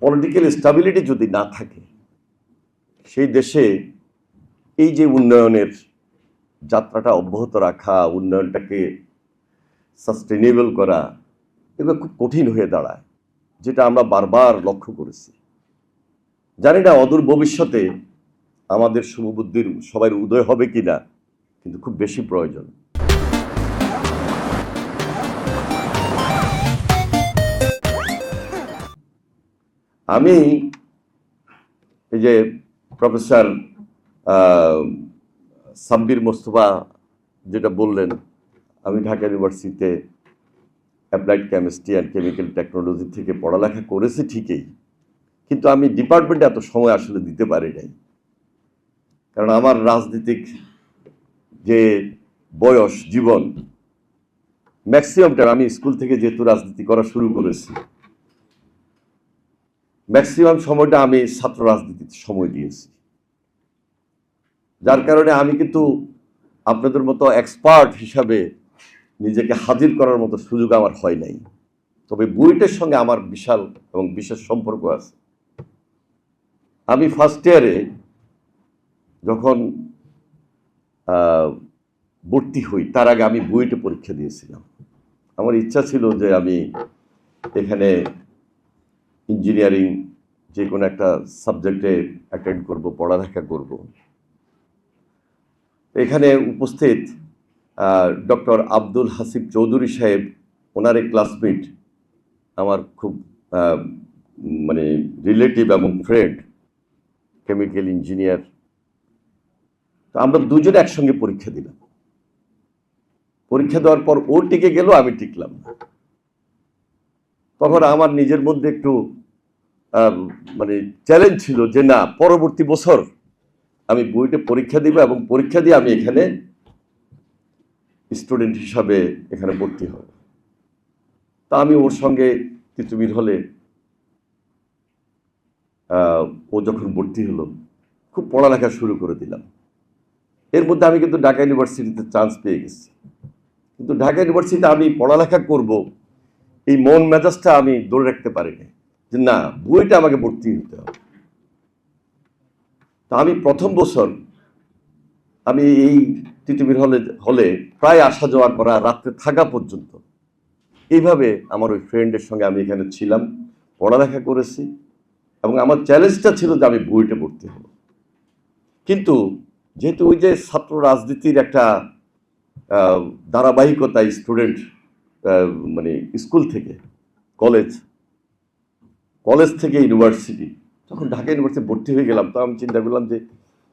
Political stability যদি না থাকে, সেই দেশে এই যে উন্নয়নের যাত্রাটা অব্যাহত রাখা, উন্নয়নটাকে সাস্টেনেবল করা, এগুলো খুব কঠিন হয়ে দাঁড়ায়, যেটা আমরা বারবার লক্ষ্য করেছি। জানি না অদূর ভবিষ্যতে আমাদের শুভবুদ্ধির সবার উদয় হবে কিনা, কিন্তু খুব বেশি প্রয়োজন। আমি এই যে প্রফেসর সাব্বির মোস্তফা যেটা বললেন, আমি ঢাকা ইউনিভার্সিটিতে applied chemistry and chemical technology থেকে পড়ালেখা করেছি ঠিকই, কিন্তু আমি ডিপার্টমেন্টে এত সময় আসলে দিতে পারি নাই। কারণ আমার রাজনৈতিক যে বয়স, জীবন, ম্যাক্সিমাম টাইম আমি স্কুল থেকে যেহেতু রাজনীতি করা শুরু করেছি, ম্যাক্সিমাম সময়টা আমি ছাত্র রাজনীতিতে সময় দিয়েছি। যার কারণে আমি কিন্তু আপনাদের মতো এক্সপার্ট হিসাবে নিজেকে হাজির করার মতো সুযোগ আমার হয় নাই। তবে বুয়েটের সঙ্গে আমার বিশাল এবং বিশেষ সম্পর্ক আছে। আমি ফার্স্ট ইয়ারে যখন ভর্তি হই, তার আগে আমি বুয়েটে পরীক্ষা দিয়েছিলাম। আমার ইচ্ছা ছিল যে আমি এখানে ইঞ্জিনিয়ারিং যে কোনো একটা সাবজেক্টে অ্যাটেন্ড করব, পড়ালেখা করব। এখানে উপস্থিত ডক্টর আব্দুল হাসিব চৌধুরী সাহেব, ওনার এক ক্লাসমেট, আমার খুব মানে রিলেটিভ এবং ফ্রেন্ড, কেমিক্যাল ইঞ্জিনিয়ার। তো আমরা দুজনে একসঙ্গে পরীক্ষা দিলাম। পরীক্ষা দেওয়ার পর ও টিকে গেল, আমি টিকলাম না। তখন আমার নিজের মধ্যে একটু মানে চ্যালেঞ্জ ছিল যে না, পরবর্তী বছর আমি বুয়েটে পরীক্ষা দিব এবং পরীক্ষা দিয়ে আমি এখানে স্টুডেন্ট হিসাবে এখানে ভর্তি হব। তা আমি ওর সঙ্গে তিতুমির হলে ও যখন ভর্তি হলো, খুব পড়ালেখা শুরু করে দিলাম। এর মধ্যে আমি কিন্তু ঢাকা ইউনিভার্সিটিতে চান্স পেয়ে গেছি। কিন্তু ঢাকা ইউনিভার্সিটিতে আমি পড়ালেখা করব, এই মন মেজাজটা আমি ধরে রাখতে পারিনি যে না, বুয়েটে আমাকে ভর্তি হতে হবে। তা আমি প্রথম বছর আমি এই তিতুমির হলে প্রায় আসা যাওয়া করা, রাত্রে থাকা পর্যন্ত, এইভাবে আমার ওই ফ্রেন্ডের সঙ্গে আমি এখানে ছিলাম, পড়ালেখা করেছি এবং আমার চ্যালেঞ্জটা ছিল যে আমি বুয়েটে ভর্তি হব। কিন্তু যেহেতু ওই যে ছাত্র রাজনীতির একটা ধারাবাহিকতা, স্টুডেন্ট মানে স্কুল থেকে কলেজ, কলেজ থেকে ইউনিভার্সিটি, যখন ঢাকা ইউনিভার্সিটি ভর্তি হয়ে গেলাম, তো আমি চিন্তা করলাম যে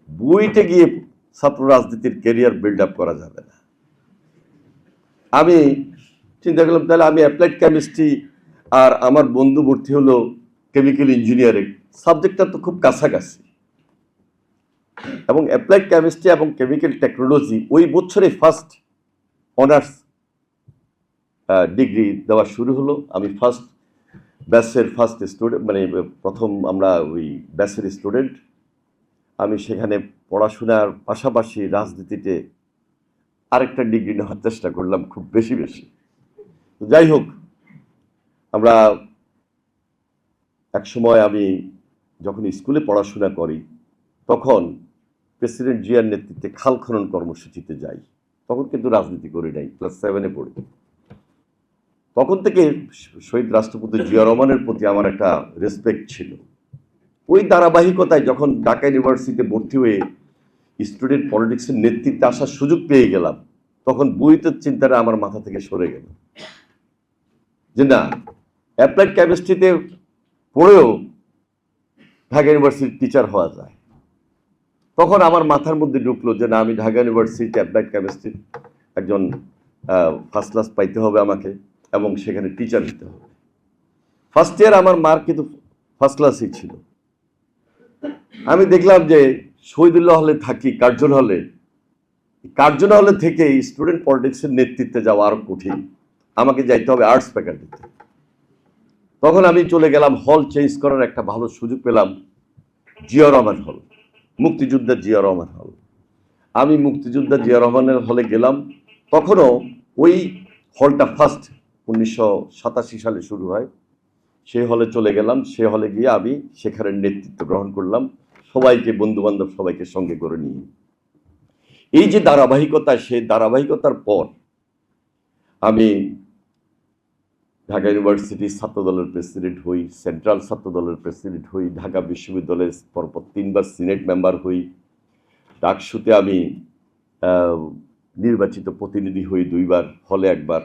বুয়েটে গিয়ে ছাত্র রাজনীতির ক্যারিয়ার বিল্ড আপ করা যাবে না। আমি চিন্তা করলাম তাহলে আমি অ্যাপ্লাইড কেমিস্ট্রি, আর আমার বন্ধু ভর্তি হলো কেমিক্যাল ইঞ্জিনিয়ারিং, সাবজেক্টটা তো খুব কাছাকাছি, এবং অ্যাপ্লাইড কেমিস্ট্রি এবং কেমিক্যাল টেকনোলজি ওই বছরে ফার্স্ট অনার্স ডিগ্রি দেওয়া শুরু হলো। আমি ফার্স্ট ব্যাচের ফার্স্ট স্টুডেন্ট, মানে প্রথম আমরা ওই ব্যাচের স্টুডেন্ট। আমি সেখানে পড়াশোনার পাশাপাশি রাজনীতিতে আরেকটা ডিগ্রি নেওয়ার চেষ্টা করলাম, খুব বেশি। যাই হোক, আমরা এক সময় আমি যখন স্কুলে পড়াশোনা করি, তখন প্রেসিডেন্ট জিয়ার নেতৃত্বে খাল খনন কর্মসূচিতে যাই। তখন কিন্তু রাজনীতি করি নাই, ক্লাস 7-এ পড়ি। তখন থেকে শহীদ রাষ্ট্রপতি জিয়া রহমানের প্রতি আমার একটা রেসপেক্ট ছিল। ওই ধারাবাহিকতায় যখন ঢাকা ইউনিভার্সিটিতে ভর্তি হয়ে স্টুডেন্ট পলিটিক্সের নেতৃত্বে আসার সুযোগ পেয়ে গেলাম, তখন বুয়েটের চিন্তাটা আমার মাথা থেকে সরে গেল যে না, অ্যাপ্লাইড কেমিস্ট্রিতে পড়েও ঢাকা ইউনিভার্সিটির টিচার হওয়া যায়। তখন আমার মাথার মধ্যে ঢুকলো যে না, আমি ঢাকা ইউনিভার্সিটিতে অ্যাপ্লাইড কেমিস্ট্রির একজন ফার্স্ট ক্লাস পাইতে হবে আমাকে, এবং সেখানে টিচার হতে হবে। ফার্স্ট ইয়ার আমার মার্ক কিন্তু ফার্স্ট ক্লাসই ছিল। আমি দেখলাম যে শহীদুল্লাহ হলে থাকি, কার্জন হলে থেকে স্টুডেন্ট পলিটিক্সের নেতৃত্বে যাওয়া আরো কঠিন, আমাকে যাইতে হবে আর্টস ফ্যাকাল্টিতে। তখন আমি চলে গেলাম, হল চেঞ্জ করার একটা ভালো সুযোগ পেলাম, জিয়া রহমান হল, মুক্তিযোদ্ধা জিয়া রহমান হল। আমি মুক্তিযোদ্ধা জিয়া রহমানের হলে গেলাম। তখনও ওই হলটা ফার্স্ট 1987 সালে শুরু হয়। সেই হলে চলে গেলাম। সে হলে গিয়ে আমি সেখানে নেতৃত্ব গ্রহণ করলাম, সবাইকে, বন্ধু বান্ধব সবাইকে সঙ্গে করে নিয়ে। এই যে ধারাবাহিকতা, সেই ধারাবাহিকতার পর আমি ঢাকা ইউনিভার্সিটির ছাত্রদলের প্রেসিডেন্ট হই, সেন্ট্রাল ছাত্রদলের প্রেসিডেন্ট হই, ঢাকা বিশ্ববিদ্যালয়ের পরপর 3বার সিনেট মেম্বার হই, ডাকসুতে আমি নির্বাচিত প্রতিনিধি হই 2বার, হলে 1বার।